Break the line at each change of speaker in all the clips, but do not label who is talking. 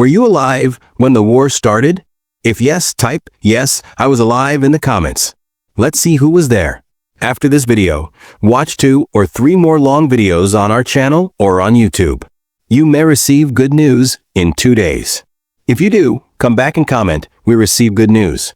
Were you alive when the war started? If yes, type "Yes, I was alive" in the comments. Let's see who was there. After this video, watch 2 or 3 more long videos on our channel or on YouTube. You may receive good news in 2 days. If you do, come back and comment, "We receive good news."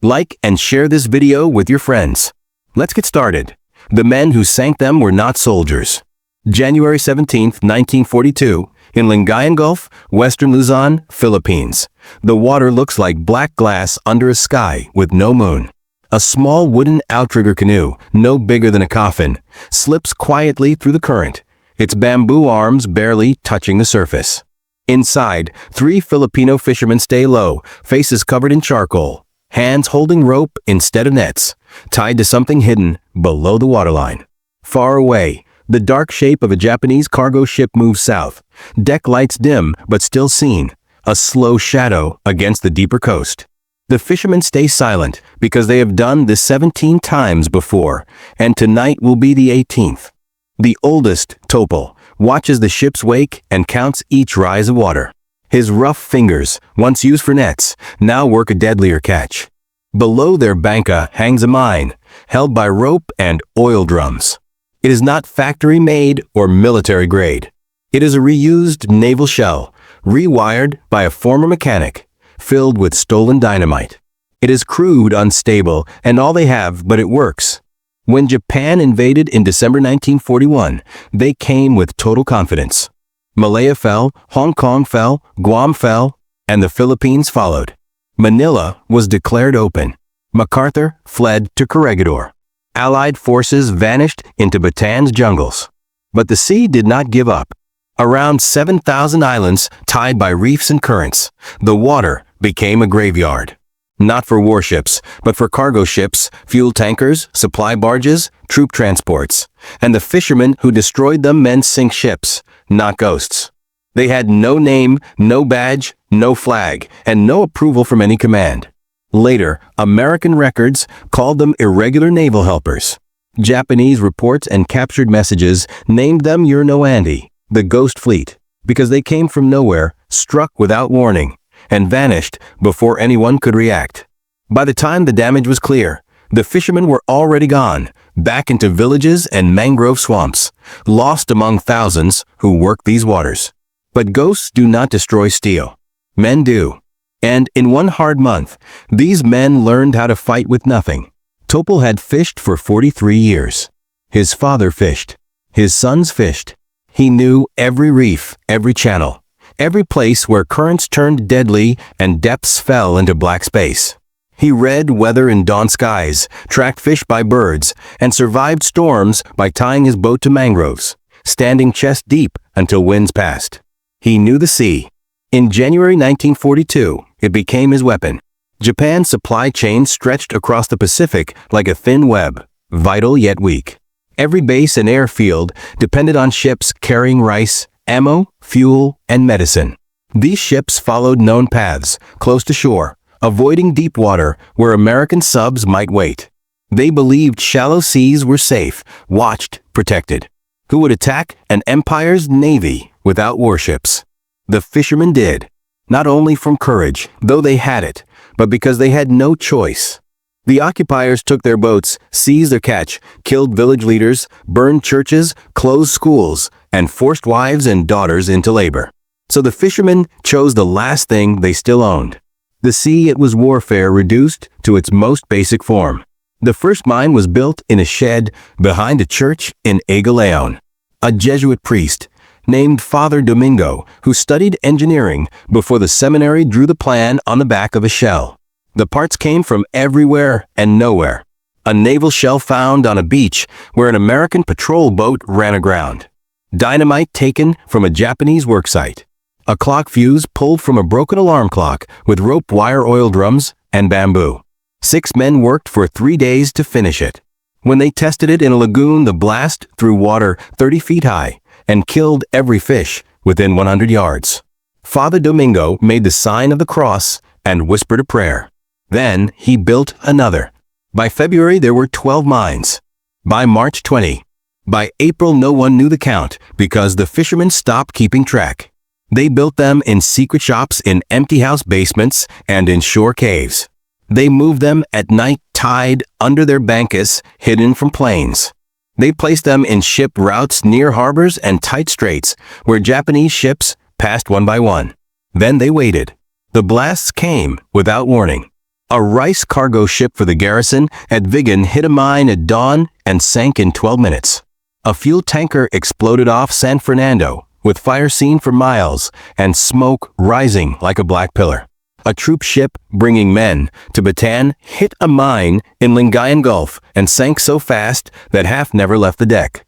Like and share this video with your friends. Let's get started. The men who sank them were not soldiers. January 17, 1942, in Lingayen Gulf, western Luzon, Philippines. The water looks like black glass under a sky with no moon. A small wooden outrigger canoe, no bigger than a coffin, slips quietly through the current, its bamboo arms barely touching the surface. Inside, 3 Filipino fishermen stay low, faces covered in charcoal, hands holding rope instead of nets, tied to something hidden below the waterline. Far away, the dark shape of a Japanese cargo ship moves south, deck lights dim but still seen, a slow shadow against the deeper coast. The fishermen stay silent because they have done this 17 times before, and tonight will be the 18th. The oldest, Topol, watches the ship's wake and counts each rise of water. His rough fingers, once used for nets, now work a deadlier catch. Below their banka hangs a mine, held by rope and oil drums. It is not factory-made or military-grade. It is a reused naval shell, rewired by a former mechanic, filled with stolen dynamite. It is crude, unstable, and all they have, but it works. When Japan invaded in December 1941, they came with total confidence. Malaya fell, Hong Kong fell, Guam fell, and the Philippines followed. Manila was declared open. MacArthur fled to Corregidor. Allied forces vanished into Batan's jungles. But the sea did not give up. Around 7,000 islands tied by reefs and currents, the water became a graveyard. Not for warships, but for cargo ships, fuel tankers, supply barges, troop transports. And the fishermen who destroyed them men sink ships, not ghosts. They had no name, no badge, no flag, and no approval from any command. Later, American records called them irregular naval helpers. Japanese reports and captured messages named them Yurnoandi, the ghost fleet, because they came from nowhere, struck without warning, and vanished before anyone could react. By the time the damage was clear, the fishermen were already gone, back into villages and mangrove swamps, lost among thousands who work these waters. But ghosts do not destroy steel. Men do. And in one hard month, these men learned how to fight with nothing. Topol had fished for 43 years. His father fished. His sons fished. He knew every reef, every channel, every place where currents turned deadly and depths fell into black space. He read weather in dawn skies, tracked fish by birds, and survived storms by tying his boat to mangroves, standing chest deep until winds passed. He knew the sea. In January 1942, it became his weapon. Japan's supply chain stretched across the Pacific like a thin web, vital yet weak. Every base and airfield depended on ships carrying rice, ammo, fuel, and medicine. These ships followed known paths, close to shore, avoiding deep water where American subs might wait. They believed shallow seas were safe, watched, protected. Who would attack an empire's navy without warships? The fishermen did, not only from courage, though they had it, but because they had no choice. The occupiers took their boats, seized their catch, killed village leaders, burned churches, closed schools, and forced wives and daughters into labor. So the fishermen chose the last thing they still owned. The sea, it was warfare reduced to its most basic form. The first mine was built in a shed behind a church in Agaleon. A Jesuit priest, named Father Domingo, who studied engineering before the seminary, drew the plan on the back of a shell. The parts came from everywhere and nowhere. A naval shell found on a beach where an American patrol boat ran aground. Dynamite taken from a Japanese worksite. A clock fuse pulled from a broken alarm clock with rope wire oil drums and bamboo. 6 men worked for 3 days to finish it. When they tested it in a lagoon, the blast threw water 30 feet high and killed every fish within 100 yards. Father Domingo made the sign of the cross and whispered a prayer. Then he built another. By February, there were 12 mines. By March, 20. By April, no one knew the count because the fishermen stopped keeping track. They built them in secret shops, in empty house basements, and in shore caves. They moved them at night, tied under their bankas, hidden from planes. They placed them in ship routes near harbors and tight straits, where Japanese ships passed one by one. Then they waited. The blasts came without warning. A rice cargo ship for the garrison at Vigan hit a mine at dawn and sank in 12 minutes. A fuel tanker exploded off San Fernando, with fire seen for miles and smoke rising like a black pillar. A troop ship bringing men to Bataan hit a mine in Lingayen Gulf and sank so fast that half never left the deck.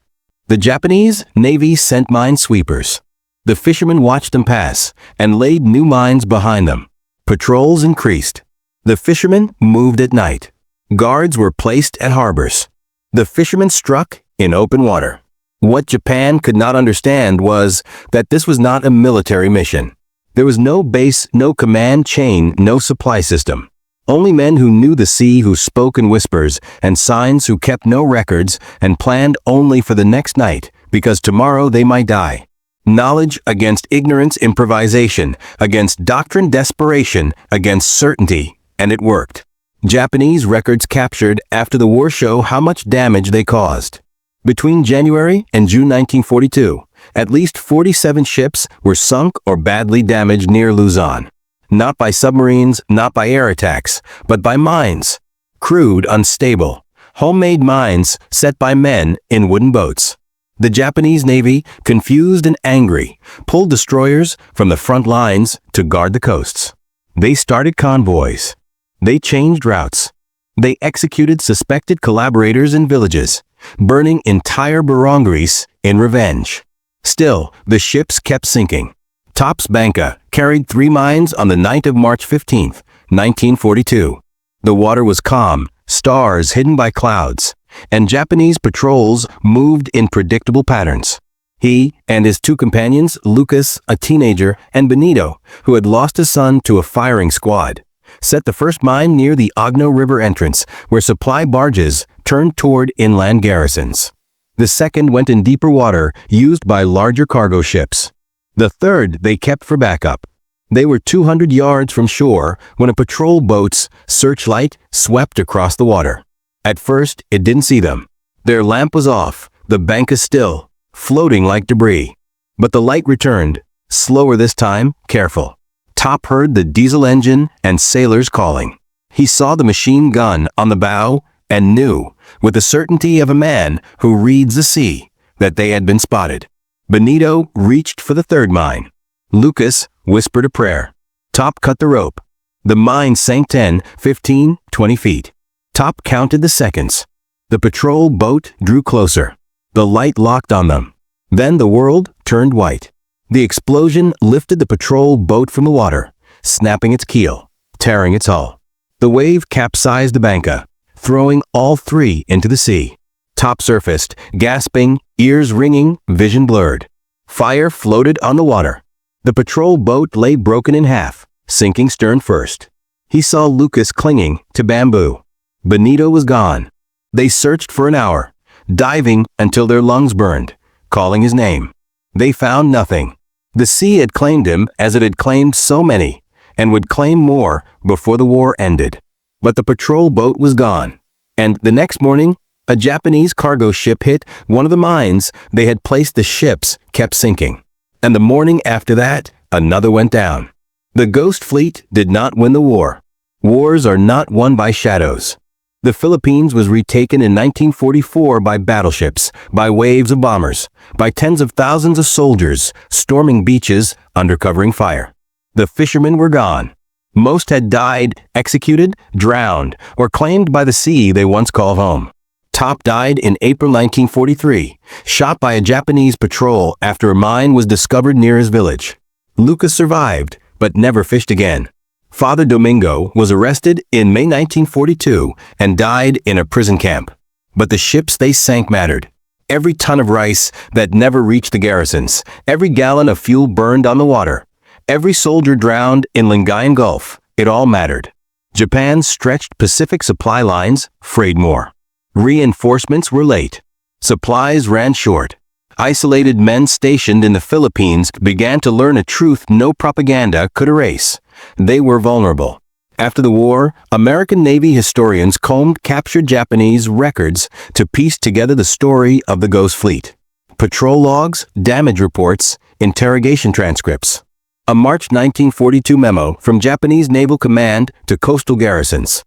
The Japanese Navy sent mine sweepers. The fishermen watched them pass and laid new mines behind them. Patrols increased. The fishermen moved at night. Guards were placed at harbors. The fishermen struck in open water. What Japan could not understand was that this was not a military mission. There was no base, no command chain, no supply system. Only men who knew the sea, who spoke in whispers, and signs who kept no records and planned only for the next night, because tomorrow they might die. Knowledge against ignorance, improvisation, against doctrine, desperation, against certainty, and it worked. Japanese records captured after the war show how much damage they caused. Between January and June 1942, at least 47 ships were sunk or badly damaged near Luzon. Not by submarines, not by air attacks, but by mines. Crude, unstable, homemade mines set by men in wooden boats. The Japanese Navy, confused and angry, pulled destroyers from the front lines to guard the coasts. They started convoys. They changed routes. They executed suspected collaborators in villages, burning entire barangays in revenge. Still, the ships kept sinking. Top's Banka carried 3 mines on the night of March 15, 1942. The water was calm, stars hidden by clouds, and Japanese patrols moved in predictable patterns. He and his 2 companions, Lucas, a teenager, and Benito, who had lost his son to a firing squad, set the first mine near the Ogno River entrance, where supply barges turned toward inland garrisons. The second went in deeper water used by larger cargo ships. The third they kept for backup. They were 200 yards from shore when a patrol boat's searchlight swept across the water. At first, it didn't see them. Their lamp was off, the banka still, floating like debris. But the light returned, slower this time, careful. Top heard the diesel engine and sailors calling. He saw the machine gun on the bow and knew, with the certainty of a man who reads the sea, that they had been spotted. Benito reached for the third mine. Lucas whispered a prayer. Top cut the rope. The mine sank 10, 15, 20 feet. Top counted the seconds. The patrol boat drew closer. The light locked on them. Then the world turned white. The explosion lifted the patrol boat from the water, snapping its keel, tearing its hull. The wave capsized the banka, throwing all 3 into the sea. Top surfaced, gasping, ears ringing, vision blurred. Fire floated on the water. The patrol boat lay broken in half, sinking stern first. He saw Lucas clinging to bamboo. Benito was gone. They searched for an hour, diving until their lungs burned, calling his name. They found nothing. The sea had claimed him as it had claimed so many, and would claim more before the war ended. But the patrol boat was gone. And the next morning, a Japanese cargo ship hit one of the mines they had placed. The ships kept sinking. And the morning after that, another went down. The Ghost Fleet did not win the war. Wars are not won by shadows. The Philippines was retaken in 1944 by battleships, by waves of bombers, by tens of thousands of soldiers storming beaches under covering fire. The fishermen were gone. Most had died, executed, drowned, or claimed by the sea they once called home. Top died in April 1943, shot by a Japanese patrol after a mine was discovered near his village. Lucas survived, but never fished again. Father Domingo was arrested in May 1942 and died in a prison camp. But the ships they sank mattered. Every ton of rice that never reached the garrisons, every gallon of fuel burned on the water, every soldier drowned in Lingayen Gulf, it all mattered. Japan's stretched Pacific supply lines frayed more. Reinforcements were late. Supplies ran short. Isolated men stationed in the Philippines began to learn a truth no propaganda could erase. They were vulnerable. After the war, American Navy historians combed captured Japanese records to piece together the story of the Ghost Fleet. Patrol logs, damage reports, interrogation transcripts. A March 1942 memo from Japanese Naval Command to coastal garrisons.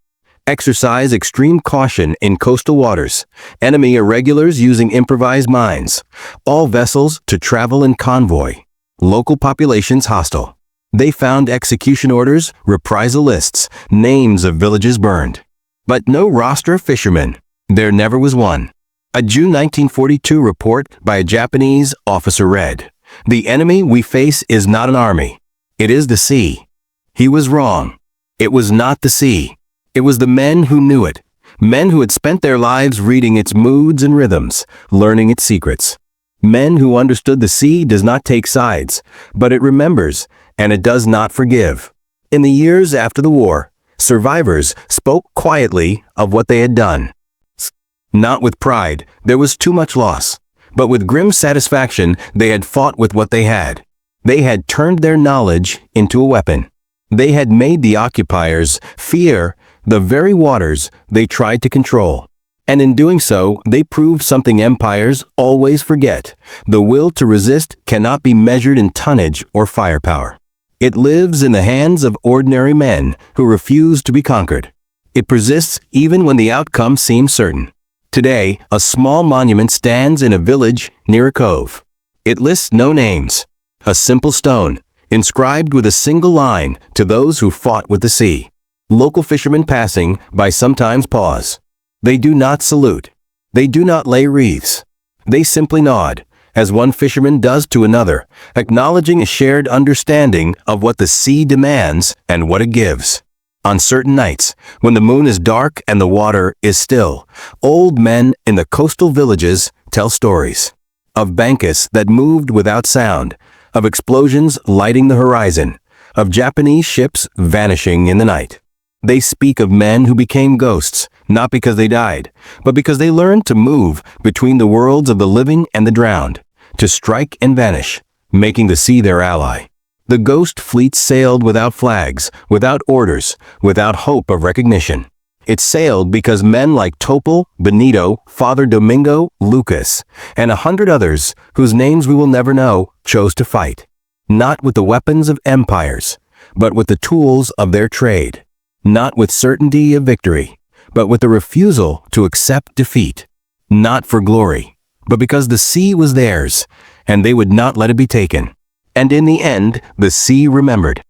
Exercise extreme caution in coastal waters. Enemy irregulars using improvised mines. All vessels to travel in convoy. Local populations hostile. They found execution orders, reprisal lists, names of villages burned. But no roster of fishermen. There never was one. A June 1942 report by a Japanese officer read, "The enemy we face is not an army. It is the sea." He was wrong. It was not the sea. It was the men who knew it. Men who had spent their lives reading its moods and rhythms, learning its secrets. Men who understood the sea does not take sides, but it remembers, and it does not forgive. In the years after the war, survivors spoke quietly of what they had done. Not with pride, there was too much loss, but with grim satisfaction they had fought with what they had. They had turned their knowledge into a weapon. They had made the occupiers fear the very waters they tried to control. And in doing so, they proved something empires always forget. The will to resist cannot be measured in tonnage or firepower. It lives in the hands of ordinary men who refuse to be conquered. It persists even when the outcome seems certain. Today, a small monument stands in a village near a cove. It lists no names. A simple stone, inscribed with a single line to those who fought with the sea. Local fishermen passing by sometimes pause. They do not salute. They do not lay wreaths. They simply nod, as one fisherman does to another, acknowledging a shared understanding of what the sea demands and what it gives. On certain nights, when the moon is dark and the water is still, old men in the coastal villages tell stories. Of banquets that moved without sound, of explosions lighting the horizon, of Japanese ships vanishing in the night. They speak of men who became ghosts, not because they died, but because they learned to move between the worlds of the living and the drowned, to strike and vanish, making the sea their ally. The Ghost Fleet sailed without flags, without orders, without hope of recognition. It sailed because men like Topol, Benito, Father Domingo, Lucas, and 100 others, whose names we will never know, chose to fight. Not with the weapons of empires, but with the tools of their trade. Not with certainty of victory, but with the refusal to accept defeat. Not for glory, but because the sea was theirs, and they would not let it be taken. And in the end, the sea remembered.